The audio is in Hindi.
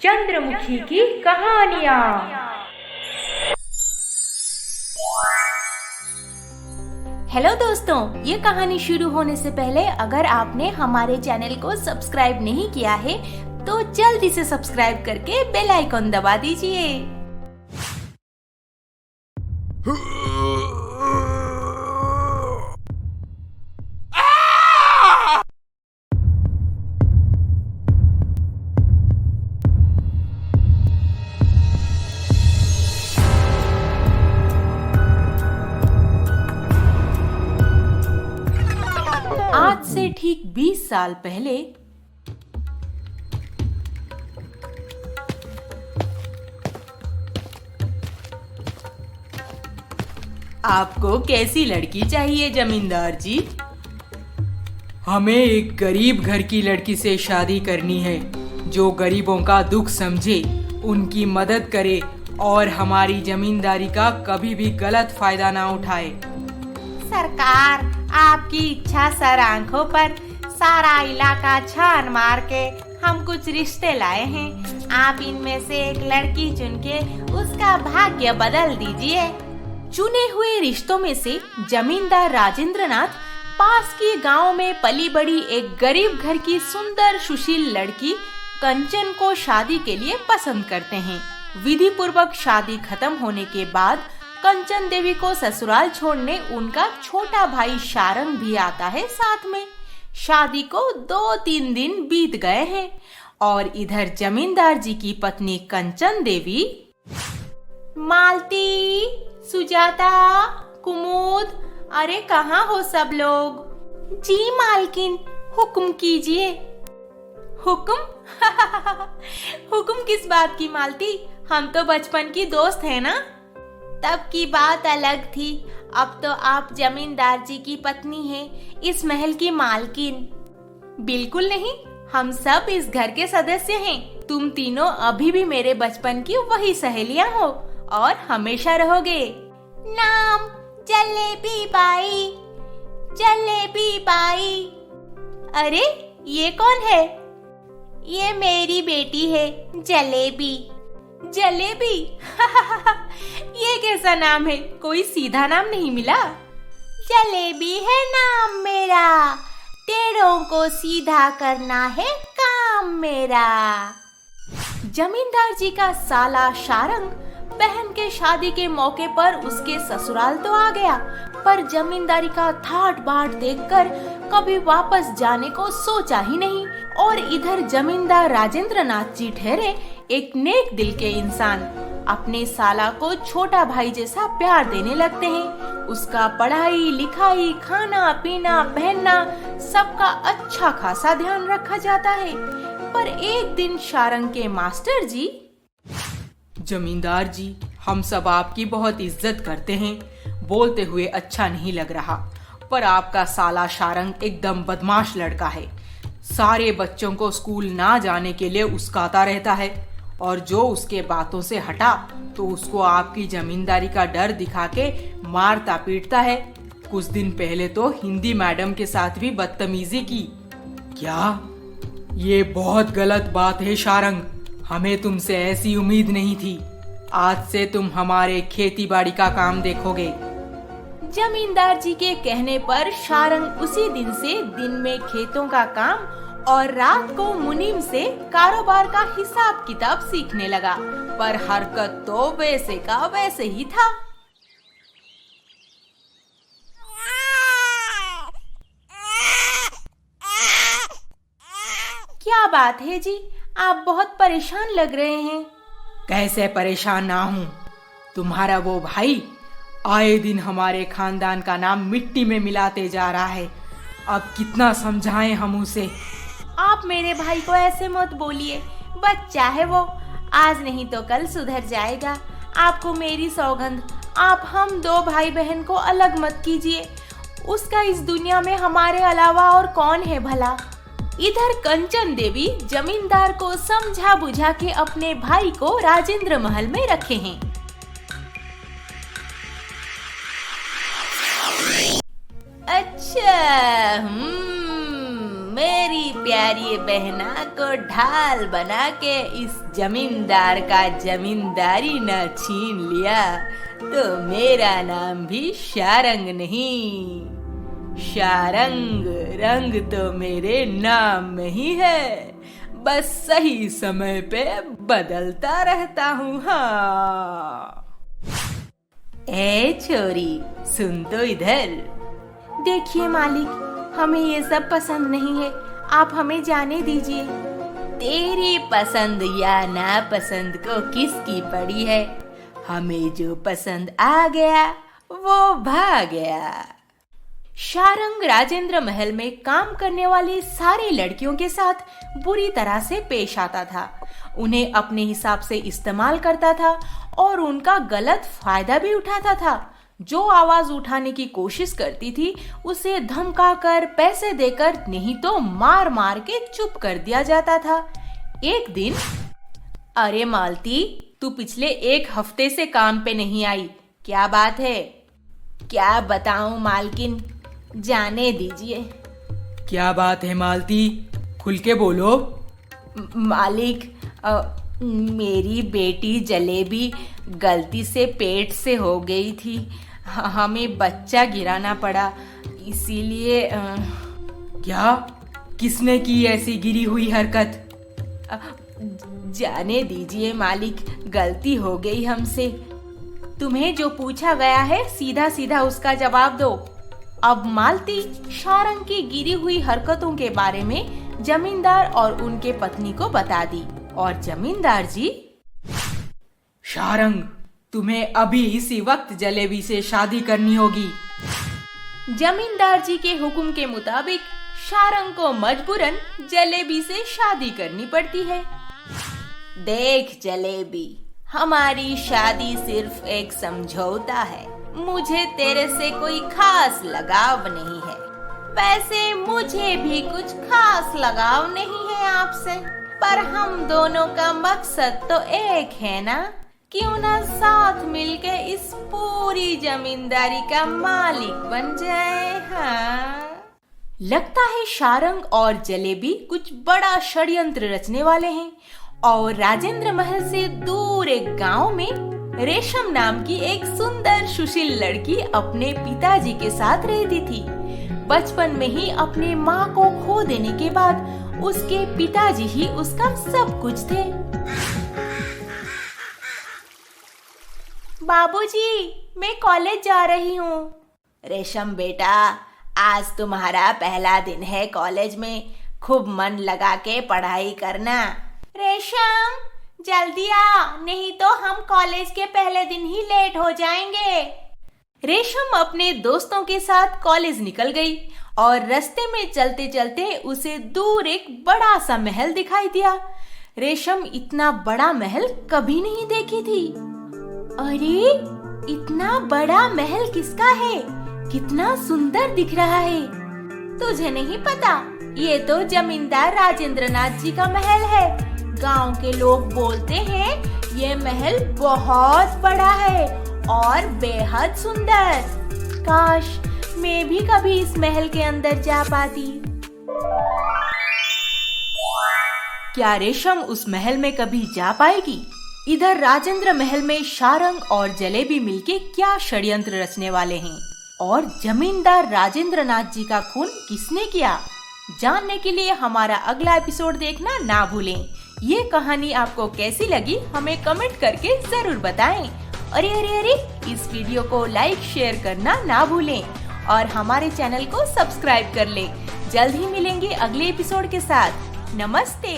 चंद्रमुखी की कहानियाँ। हेलो दोस्तों, ये कहानी शुरू होने से पहले अगर आपने हमारे चैनल को सब्सक्राइब नहीं किया है तो जल्दी से सब्सक्राइब करके बेल आइकॉन दबा दीजिए। आज से ठीक 20 साल पहले आपको कैसी लड़की चाहिए जमींदार जी? हमें एक गरीब घर की लड़की से शादी करनी है जो गरीबों का दुख समझे, उनकी मदद करे और हमारी जमींदारी का कभी भी गलत फायदा ना उठाए। सरकार, आपकी इच्छा सर आंखों पर, सारा इलाका छान मार के हम कुछ रिश्ते लाए हैं। आप इनमें से एक लड़की चुन के उसका भाग्य बदल दीजिए। चुने हुए रिश्तों में से जमींदार राजेंद्र नाथ पास के गांव में पली बड़ी एक गरीब घर की सुंदर सुशील लड़की कंचन को शादी के लिए पसंद करते हैं। विधि पूर्वक शादी खत्म होने के बाद कंचन देवी को ससुराल छोड़ने उनका छोटा भाई शारंग भी आता है साथ में। शादी को 2-3 दिन बीत गए हैं और इधर जमींदार जी की पत्नी कंचन देवी, मालती, सुजाता, कुमुद, अरे कहाँ हो सब लोग? जी मालकिन, हुक्म कीजिए। हुक्म? हुक्म किस बात की मालती? हम तो बचपन की दोस्त हैं ना। तब की बात अलग थी, अब तो आप जमींदार जी की पत्नी हैं, इस महल की मालकिन। बिल्कुल नहीं, हम सब इस घर के सदस्य हैं। तुम तीनों अभी भी मेरे बचपन की वही सहेलियां हो और हमेशा रहोगे। नाम जलेबी बाई, जलेबी बाई। अरे ये कौन है? ये मेरी बेटी है जलेबी। जलेबी? ये कैसा नाम है? कोई सीधा नाम नहीं मिला। जलेबी है नाम मेरा, टेढ़ों को सीधा करना है काम मेरा। जमींदार जी का साला शारंग बहन के शादी के मौके पर उसके ससुराल तो आ गया, पर जमींदारी का ठाट बाट देखकर कभी वापस जाने को सोचा ही नहीं। और इधर जमींदार राजेंद्र नाथ जी ठहरे एक नेक दिल के इंसान, अपने साला को छोटा भाई जैसा प्यार देने लगते हैं। उसका पढ़ाई लिखाई, खाना पीना, पहनना सबका अच्छा खासा ध्यान रखा जाता है। पर एक दिन शारंग के मास्टर जी, जमींदार जी, हम सब आपकी बहुत इज्जत करते हैं, बोलते हुए अच्छा नहीं लग रहा, पर आपका साला शारंग एकदम बदमाश लड़का है। सारे बच्चों को स्कूल ना जाने के लिए उस्काता रहता है और जो उसके बातों से हटा तो उसको आपकी जमींदारी का डर दिखा के मारता पीटता है। कुछ दिन पहले तो हिंदी मैडम के साथ भी बदतमीजी की। क्या? ये बहुत गलत बात है शारंग, हमें तुमसे ऐसी उम्मीद नहीं थी। आज से तुम हमारे खेती बाड़ी का काम देखोगे। जमींदार जी के कहने पर शारंग उसी दिन से दिन में खेतों का काम और रात को मुनीम से कारोबार का हिसाब किताब सीखने लगा, पर हरकत तो वैसे का वैसे ही था। क्या बात है जी, आप बहुत परेशान लग रहे हैं। कैसे परेशान ना हूँ? तुम्हारा वो भाई आए दिन हमारे खानदान का नाम मिट्टी में मिलाते जा रहा है। अब कितना समझाएं हम उसे। आप मेरे भाई को ऐसे मत बोलिए, बच्चा है वो, आज नहीं तो कल सुधर जाएगा। आपको मेरी सौगंध, आप हम 2 भाई बहन को अलग मत कीजिए। उसका इस दुनिया में हमारे अलावा और कौन है भला। इधर कंचन देवी जमींदार को समझा बुझा के अपने भाई को राजेंद्र महल में रखे हैं। अच्छा, मेरी प्यारी बहना को ढाल बना के इस जमींदार का जमींदारी न छीन लिया तो मेरा नाम भी शारंग नहीं, शारंग रंग तो मेरे नाम में ही है, बस सही समय पे बदलता रहता हूँ। हाँ ए छोरी सुन तो इधर। देखिए मालिक, हमें ये सब पसंद नहीं है, आप हमें जाने दीजिए। तेरी पसंद या नापसंद को किसकी पड़ी है, हमें जो पसंद आ गया वो भाग गया। शारंग राजेंद्र महल में काम करने वाली सारी लड़कियों के साथ बुरी तरह से पेश आता था, उन्हें अपने हिसाब से इस्तेमाल करता था और उनका गलत फायदा भी उठाता था। जो आवाज उठाने की कोशिश करती थी उसे धमकाकर, पैसे देकर, नहीं तो मार मार के चुप कर दिया जाता था। एक दिन, अरे मालती, तू पिछले 1 हफ्ते से काम पे नहीं आई, क्या बात है? क्या बताऊं मालकिन, जाने दीजिए। क्या बात है मालती, खुल के बोलो। मालिक, मेरी बेटी जलेबी गलती से पेट से हो गई थी, हमें बच्चा गिराना पड़ा, इसीलिए। क्या? किसने की ऐसी गिरी हुई हरकत? जाने दीजिए मालिक, गलती हो गई हमसे। तुम्हें जो पूछा गया है सीधा सीधा उसका जवाब दो। अब मालती शारंग की गिरी हुई हरकतों के बारे में जमींदार और उनके पत्नी को बता दी। और जमींदार जी, शारंग, तुम्हें अभी इसी वक्त जलेबी से शादी करनी होगी। जमींदार जी के हुक्म के मुताबिक शारंग को मजबूरन जलेबी से शादी करनी पड़ती है। देख जलेबी, हमारी शादी सिर्फ एक समझौता है, मुझे तेरे से कोई खास लगाव नहीं है, वैसे मुझे भी कुछ खास लगाव नहीं है आपसे, पर हम दोनों का मकसद तो एक है ना, क्यों ना साथ मिलके इस पूरी जमींदारी का मालिक बन जाए। हाँ, लगता है शारंग और जलेबी कुछ बड़ा षड्यंत्र रचने वाले हैं और राजेंद्र महल से दूर एक गांव में रेशम नाम की एक सुंदर सुशील लड़की अपने पिताजी के साथ रहती थी। बचपन में ही अपने माँ को खो देने के बाद उसके पिताजी ही उसका सब कुछ थे। बाबूजी, मैं कॉलेज जा रही हूँ। रेशम बेटा, आज तुम्हारा पहला दिन है कॉलेज में, खूब मन लगा के पढ़ाई करना। रेशम, जल्दी आ, नहीं तो हम कॉलेज के पहले दिन ही लेट हो जाएंगे। रेशम अपने दोस्तों के साथ कॉलेज निकल गई और रास्ते में चलते चलते उसे दूर एक बड़ा सा महल दिखाई दिया। रेशम इतना बड़ा महल कभी नहीं देखी थी। अरे, इतना बड़ा महल किसका है? कितना सुंदर दिख रहा है। तुझे नहीं पता, ये तो जमींदार राजेंद्र नाथ जी का महल है। गांव के लोग बोलते हैं ये महल बहुत बड़ा है और बेहद सुंदर। काश मैं भी कभी इस महल के अंदर जा पाती। क्या रेशम उस महल में कभी जा पाएगी? इधर राजेंद्र महल में शारंग और जलेबी मिलके क्या षड्यंत्र रचने वाले हैं और जमींदार राजेंद्र नाथ जी का खून किसने किया? जानने के लिए हमारा अगला एपिसोड देखना ना भूलें। ये कहानी आपको कैसी लगी हमें कमेंट करके जरूर बताएं। अरे अरे अरे, इस वीडियो को लाइक शेयर करना ना भूलें और हमारे चैनल को सब्सक्राइब कर लें। जल्द ही मिलेंगे अगले एपिसोड के साथ। नमस्ते।